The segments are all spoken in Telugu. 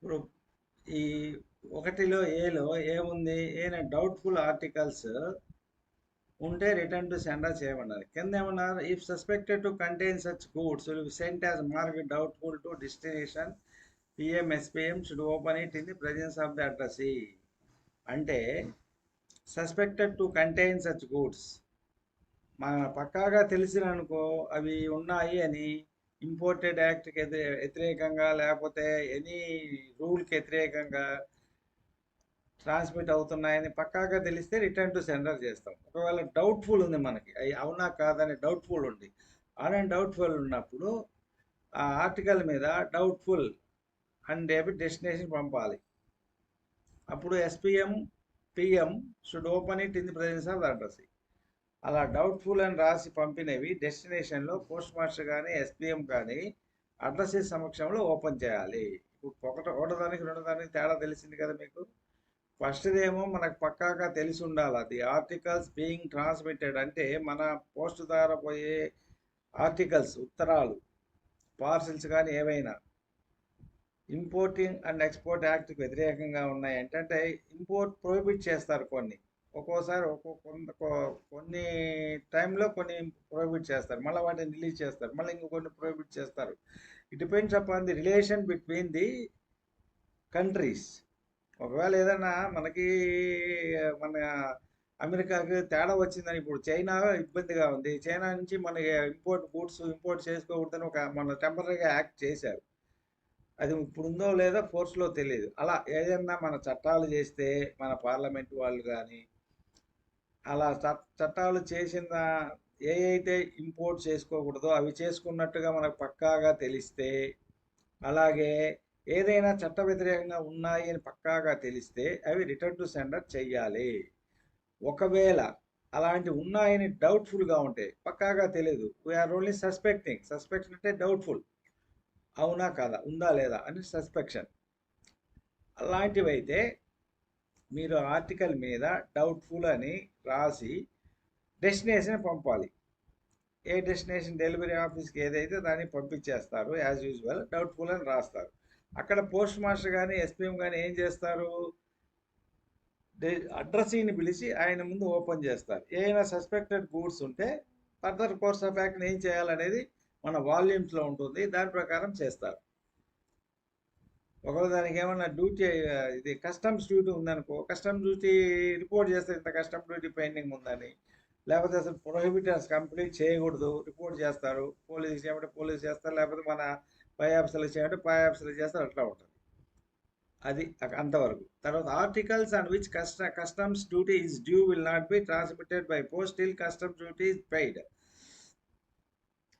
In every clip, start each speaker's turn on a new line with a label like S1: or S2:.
S1: ఇప్పుడు ఈ ఒకటిలో ఏలో ఏముంది? ఏమైనా డౌట్ఫుల్ ఆర్టికల్స్ ఉంటే రిటర్న్ టు సెండర్ చేయమన్నారు. కింద ఏమన్నారు? If suspected to contain such goods will be sent as mark doubtful to destination PM SPM should open it in the presence of the addressee. అంటే suspected to contain such goods మన పక్కాగా తెలిసిన అనుకో అవి ఉన్నాయి అని, ఇంపోర్టెడ్ యాక్ట్కి వ్యతిరేకంగా లేకపోతే ఎనీ రూల్కి వ్యతిరేకంగా ట్రాన్స్మిట్ అవుతున్నాయని పక్కాగా తెలిస్తే రిటర్న్ టు సెండర్ చేస్తాం. ఒకవేళ డౌట్ఫుల్ ఉంది మనకి అవి అవునా కాదని డౌట్ఫుల్ ఉంది, అలాంటి డౌట్ఫుల్ ఉన్నప్పుడు ఆ ఆర్టికల్ మీద డౌట్ఫుల్ అని రేపు డెస్టినేషన్ పంపాలి. అప్పుడు SPM PM should open it in the presence of the address. అలా డౌట్ఫుల్ అని రాసి పంపినవి డెస్టినేషన్లో పోస్ట్ మాస్టర్ కానీ ఎస్పిఎం కానీ అడ్రస్ సమక్షంలో ఓపెన్ చేయాలి. ఇప్పుడు ఒకటోదానికి రెండోదానికి తేడా తెలిసింది కదా మీకు. ఫస్ట్దేమో మనకు పక్కాగా తెలిసి ఉండాలి, అది ఆర్టికల్స్ బీయింగ్ ట్రాన్స్మిటెడ్ అంటే మన పోస్ట్ ద్వారా పోయే ఆర్టికల్స్, ఉత్తరాలు, పార్సిల్స్ కానీ ఏవైనా ఇంపోర్టింగ్ అండ్ ఎక్స్పోర్ట్ యాక్ట్కి వ్యతిరేకంగా ఉన్నాయి అంటే ఇంపోర్ట్ ప్రొహిబిట్ చేస్తారు కొన్ని, ఒక్కోసారి కొన్ని టైంలో కొన్ని ప్రొహిబిట్ చేస్తారు, మళ్ళీ వాటిని రిలీజ్ చేస్తారు, మళ్ళీ ఇంకొన్ని ప్రొహిబిట్ చేస్తారు. It depends upon the relation between the countries. ఒకవేళ ఏదైనా మనకి మన అమెరికాకి తేడా వచ్చిందని, ఇప్పుడు చైనా ఇబ్బందిగా ఉంది, చైనా నుంచి మనకి గూడ్స్ ఇంపోర్ట్ చేసుకోకూడదని మన టెంపరీగా యాక్ట్ చేశారు. అది ఇప్పుడు ఉందో లేదో ఫోర్స్లో తెలియదు. అలా ఏదన్నా మన చట్టాలు చేస్తే మన పార్లమెంట్ వాళ్ళు కానీ అలా చట్టాలు చేసిన అయితే ఇంపోర్ట్ చేసుకోకూడదో అవి చేసుకున్నట్టుగా మనకు పక్కాగా తెలిస్తే, అలాగే ఏదైనా చట్ట వ్యతిరేకంగా ఉన్నాయి అని పక్కాగా తెలిస్తే అవి రిటర్న్ టు సెండర్ చెయ్యాలి. ఒకవేళ అలాంటి ఉన్నాయని డౌట్ఫుల్గా ఉంటే, పక్కాగా తెలియదు, వీఆర్ ఓన్లీ సస్పెక్షన్ అంటే డౌట్ఫుల్, అవునా కాదా, ఉందా లేదా అని సస్పెక్షన్, అలాంటివైతే మీరు ఆర్టికల్ మీద డౌట్ఫుల్ అని రాసి డెస్టినేషన్ పంపాలి. ఏ డెస్టినేషన్ డెలివరీ ఆఫీస్కి ఏదైతే దాన్ని పంపించేస్తారు, యాజ్ యూజువల్ డౌట్ఫుల్ అని రాస్తారు. అక్కడ పోస్ట్ మాస్టర్ కానీ ఎస్పీఎం కానీ ఏం చేస్తారు? అడ్రసీని పిలిచి ఆయన ముందు ఓపెన్ చేస్తారు. ఏమైనా సస్పెక్టెడ్ గూడ్స్ ఉంటే ఫర్దర్ కోర్స్ ఆఫ్ యాక్ట్ని ఏం చేయాలనేది మన వాల్యూమ్స్లో ఉంటుంది, దాని ప్రకారం చేస్తారు. ఒకవేళ దానికి ఏమన్నా డ్యూటీ, ఇది కస్టమ్స్ డ్యూటీ ఉందనుకో, కస్టమ్స్ డ్యూటీ రిపోర్ట్ చేస్తే ఇంత కస్టమ్ డ్యూటీ పెండింగ్ ఉందని, లేకపోతే అసలు ప్రొహిబిటర్స్ కంప్లీట్ చేయకూడదు రిపోర్ట్ చేస్తారు. పోలీసు చేయమంటే పోలీసు చేస్తారు, లేకపోతే మన పై ఆఫీసర్లు చేయమంటే పై ఆఫీసర్లు చేస్తారు, అట్లా ఉంటుంది. అది అంతవరకు. తర్వాత articles on which customs duty is due will not be transmitted by post till customs duty is paid.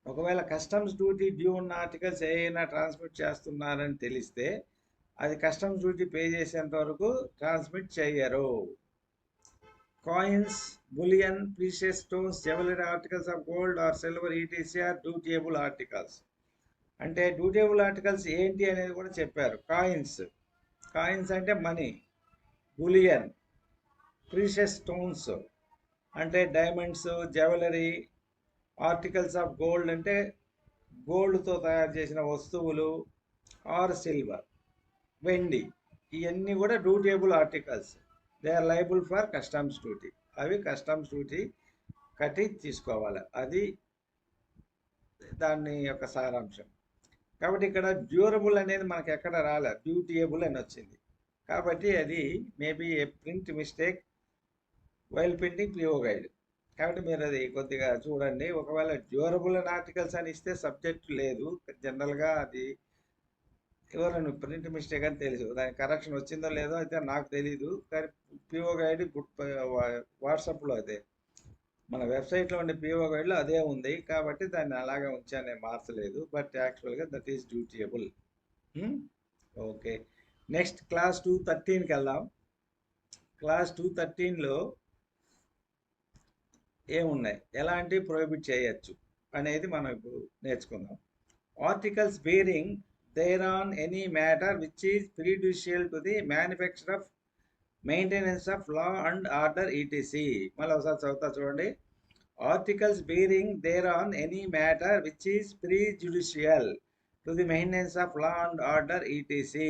S1: ఒకవేళ కస్టమ్స్ డ్యూటీ డ్యూ ఉన్న ఆర్టికల్స్ ఏమైనా ట్రాన్స్మిట్ చేస్తున్నారని తెలిస్తే అది కస్టమ్స్ డ్యూటీ పే చేసేంత వరకు ట్రాన్స్మిట్ చేయరు. Coins, bullion, precious stones, jewellery articles of gold or silver ETC or dutiable articles. అంటే డ్యూటేబుల్ ఆర్టికల్స్ ఏంటి అనేది కూడా చెప్పారు. కాయిన్స్ అంటే మనీ, బులియన్, ప్రీషియస్ స్టోన్స్ అంటే diamonds, jewellery, articles of gold అంటే గోల్డ్తో తయారు చేసిన వస్తువులు, ఆర్ సిల్వర్, వెండి, ఇవన్నీ కూడా dutiable articles. They are liable for customs duty. అవి కస్టమ్స్ డ్యూటీ కట్టి తీసుకోవాలి. అది దాని యొక్క సారాంశం. కాబట్టి ఇక్కడ డ్యూరబుల్ అనేది మనకి ఎక్కడ రాలేదు, డ్యూటేబుల్ అని వచ్చింది. కాబట్టి అది maybe a print mistake while printing PO guide. కాబట్టి మీరు అది కొద్దిగా చూడండి. ఒకవేళ డ్యూరబుల్ అని ఆర్టికల్స్ అని ఇస్తే సబ్జెక్ట్ లేదు, జనరల్గా అది ఎవరైనా ప్రింట్ మిస్టేక్ అని తెలుసు, దాని కరెక్షన్ వచ్చిందో లేదో అయితే నాకు తెలీదు. కానీ పిఓ గైడ్ వాట్సాప్లో అదే మన వెబ్సైట్లో ఉండే పిఓ గైడ్లో అదే ఉంది, కాబట్టి దాన్ని అలాగే ఉంచానే మార్చలేదు. బట్ యాక్చువల్గా that is dutiable. Okay, next class 213కి వెళ్దాం. క్లాస్ 213లో ఏమున్నాయి, ఎలాంటి ప్రొహిబిట్ చేయొచ్చు అనేది మనం ఇప్పుడు నేర్చుకుందాం. Articles bearing thereon any matter which is prejudicial to the manufacture of maintenance of law and order etc. మళ్ళీ ఒకసారి చదువుతా చూడండి. Articles bearing thereon any matter which is prejudicial to the maintenance of law and order etc.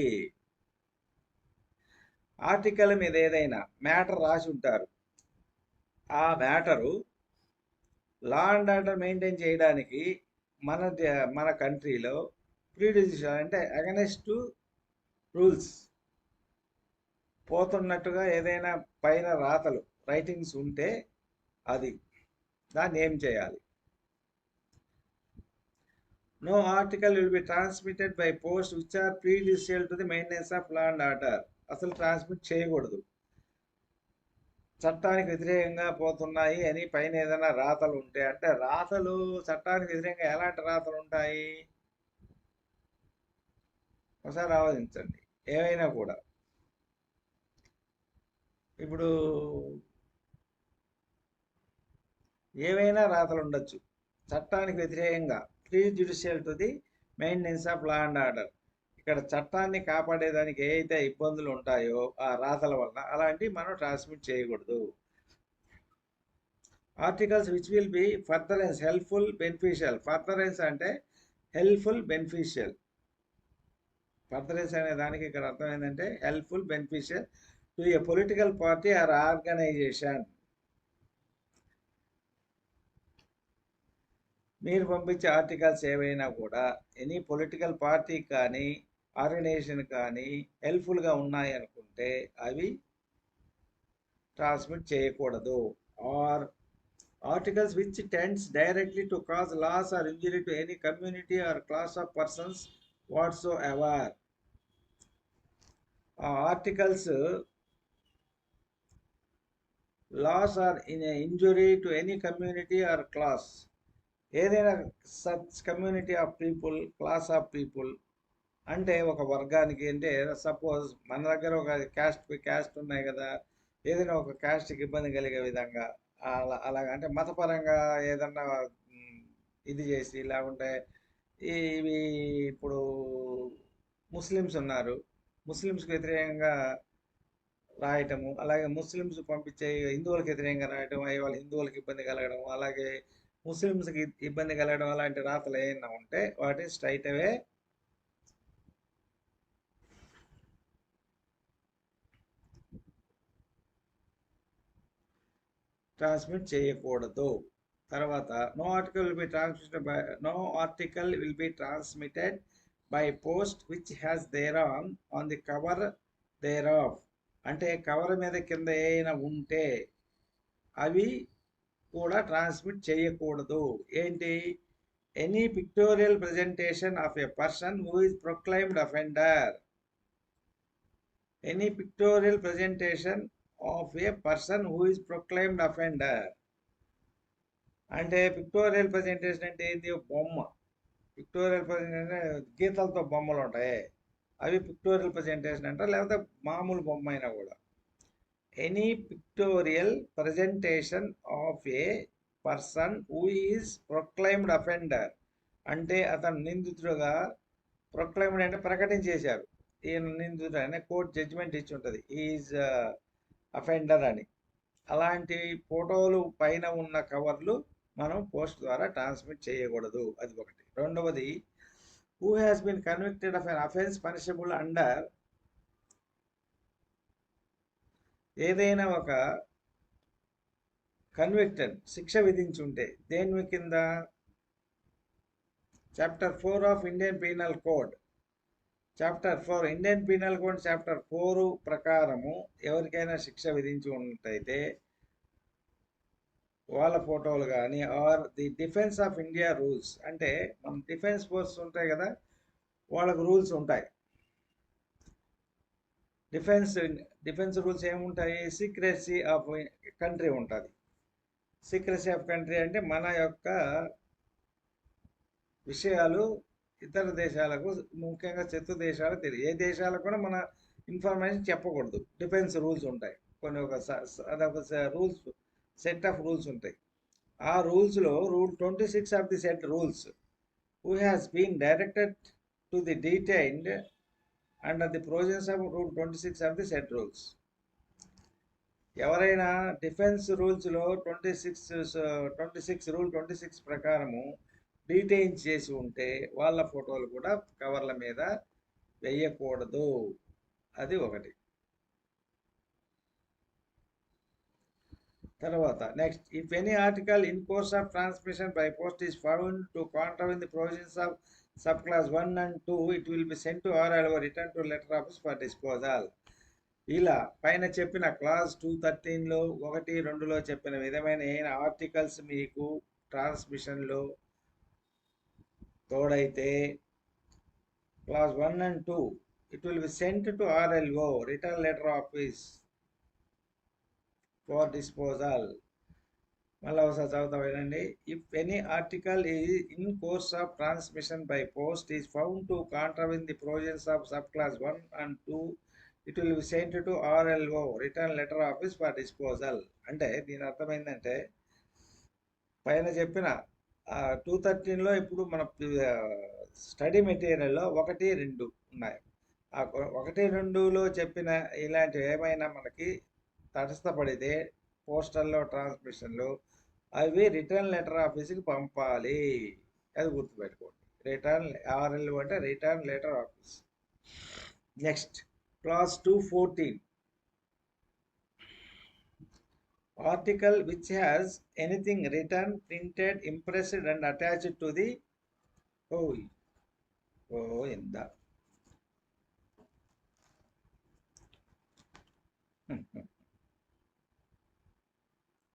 S1: Article మీద ఏదైనా మ్యాటర్ రాసి ఉంటారు. ఆ matter law and order maintain చేయడానికి మన కంట్రీలో ప్రీడిజిషన్ అంటే అగనెస్ట్ టు రూల్స్ పోతున్నట్టుగా ఏదైనా పైన రాతలు రైటింగ్స్ ఉంటే అది దాన్ని ఏం చేయాలి? No article will be transmitted by post which are prejudicial to the maintenance of law and order. అసలు ట్రాన్స్మిట్ చేయకూడదు. చట్టానికి వ్యతిరేకంగా పోతున్నాయి అని పైన ఏదైనా రాతలు ఉంటే, అంటే రాతలు చట్టానికి వ్యతిరేకంగా ఎలాంటి రాతలు ఉంటాయి? ఒకసారి ఆలోచించండి. ఏవైనా కూడా ఇప్పుడు ఏవైనా రాతలు ఉండొచ్చు చట్టానికి వ్యతిరేకంగా, prejudicial to the maintenance of law and order. ఇక్కడ చట్టాన్ని కాపాడేదానికి ఏ అయితే ఇబ్బందులు ఉంటాయో ఆ రాతల వల్ల అలాంటివి మనం ట్రాన్స్మిట్ చేయకూడదు. Articles which will be furtherance helpful beneficial. Furtherance అంటే హెల్ప్ఫుల్ బెనిఫిషియల్. ఫర్దరెన్స్ అనే దానికి ఇక్కడ అర్థం ఏంటంటే helpful beneficial to a political party or organisation. మీరు పంపించే ఆర్టికల్స్ ఏవైనా కూడా ఎనీ పొలిటికల్ పార్టీ కానీ ఆర్గనైజేషన్ కానీ హెల్ప్ఫుల్గా ఉన్నాయి అనుకుంటే అవి ట్రాన్స్మిట్ చేయకూడదు. Or articles which tends directly to cause loss or injury to any community or class of persons whatsoever. ఆ articles loss or in injury to any community or class, ఏదైనా such community of people, class of people అంటే ఒక వర్గానికి, అంటే సపోజ్ మన దగ్గర ఒక క్యాస్ట్ ఉన్నాయి కదా, ఏదైనా ఒక క్యాస్ట్కి ఇబ్బంది కలిగే విధంగా అలాగా అంటే మతపరంగా ఏదన్నా ఇది చేసి లేకుంటే ఇవి ఇప్పుడు ముస్లిమ్స్ ఉన్నారు, ముస్లిమ్స్కి వ్యతిరేకంగా రాయటము, అలాగే ముస్లిమ్స్ పంపించే హిందువులకు వ్యతిరేకంగా రాయటం, అవి వాళ్ళ హిందువులకు ఇబ్బంది కలగడం, అలాగే ముస్లిమ్స్కి ఇబ్బంది కలగడం, అలాంటి రాతలు ఏమైనా ఉంటే వాటిని స్ట్రైట్ అవే ట్రాన్స్మిట్ చేయకూడదు. తర్వాత no article will be transmitted by post which has there on the cover thereof. అంటే కవర్ మీద కింద ఏమైనా ఉంటే అవి కూడా ట్రాన్స్మిట్ చేయకూడదు. ఏంటి? Any pictorial presentation of a person who is proclaimed offender. Any pictorial presentation of a person who is proclaimed offender. అంటే పిక్టోరియల్ ప్రజెంటేషన్ అంటే ఏంటి? బొమ్మ. పిక్టోరియల్ ప్రజెంటేషన్ గీతలతో బొమ్మలు ఉంటాయి, అవి పిక్టోరియల్ ప్రజెంటేషన్ అంటారు, లేకపోతే మామూలు బొమ్మ అయినా కూడా. Any pictorial presentation of a person who is proclaimed offender అంటే అతను నిందితుడుగా, ప్రొక్లైమ్డ్ అంటే ప్రకటించేశారు, ఈయన నిందితుడు అనే కోర్టు జడ్జిమెంట్ ఇచ్చి ఉంటుంది ఈజ్ అఫెండర్ అని. అలాంటి ఫోటోలు పైన ఉన్న కవర్లు మనం పోస్ట్ ద్వారా ట్రాన్స్మిట్ చేయకూడదు. అది ఒకటి. రెండవది, who has been convicted of an offence punishable under. ఏదైనా ఒక కన్విక్టెడ్ శిక్ష విధించుంటే దేని కింద? Chapter 4 of Indian penal code. Chapter 4 Indian penal code chapter 4 ప్రకారము ఎవరికైనా శిక్ష విధించి ఉన్నట్టయితే వాళ్ళ ఫోటోలు కానీ, or the defence of India rules, అంటే మన డిఫెన్స్ ఫోర్స్ ఉంటాయి కదా, వాళ్ళకు రూల్స్ ఉంటాయి. డిఫెన్స్ రూల్స్ ఏముంటాయి? సీక్రెసీ ఆఫ్ కంట్రీ ఉంటుంది. సీక్రెసీ ఆఫ్ కంట్రీ అంటే మన యొక్క విషయాలు ఇతర దేశాలకు, ముఖ్యంగా శత్రు దేశాలకు తెలియదు. ఏ దేశాలకు కూడా మన ఇన్ఫర్మేషన్ చెప్పకూడదు. డిఫెన్స్ రూల్స్ ఉంటాయి కొన్ని, అదొక రూల్స్, సెట్ ఆఫ్ రూల్స్ ఉంటాయి. ఆ రూల్స్లో rule 26 of the set rules, who has been directed to the detained under the provisions of rule 26 of the set rules. ఎవరైనా డిఫెన్స్ రూల్స్లో 26 రూల్ 26 ప్రకారము డీటెయిన్ చేసి ఉంటే వాళ్ళ ఫోటోలు కూడా కవర్ల మీద వేయకూడదు. అది ఒకటి. తర్వాత next, if any article in course of transmission by post is found to contravene the provisions of sub class 1 and 2, it will be sent to or all return to letter office for disposal. ఇలా పైన చెప్పిన క్లాస్ 213లో 1, 2లో చెప్పిన విధమైన ఆర్టికల్స్ మీకు ట్రాన్స్మిషన్లో తోడైతే clause 1 and 2, it will be sent to RLO, return letter office, for disposal. మళ్ళీ ఒకసారి చదువుతా వినండి. If any article in course of transmission by post is found to contravene the provisions of sub class 1 and 2, it will be sent to RLO, return letter office for disposal. అంటే దీని అర్థమైందంటే పైన చెప్పిన 213లో ఇప్పుడు మన స్టడీ మెటీరియల్లో 1, 2 ఉన్నాయి. ఆ 1, 2లో చెప్పిన ఇలాంటివి ఏమైనా మనకి తటస్థపడితే పోస్టల్లో ట్రాన్స్మిషన్లో అవి రిటర్న్ లెటర్ ఆఫీస్కి పంపాలి. అది గుర్తుపెట్టుకోండి. రిటర్న్ ఆర్ఎల్ అంటే return letter office. Next class 214, article which has anything written, printed, impressed and attached to the in the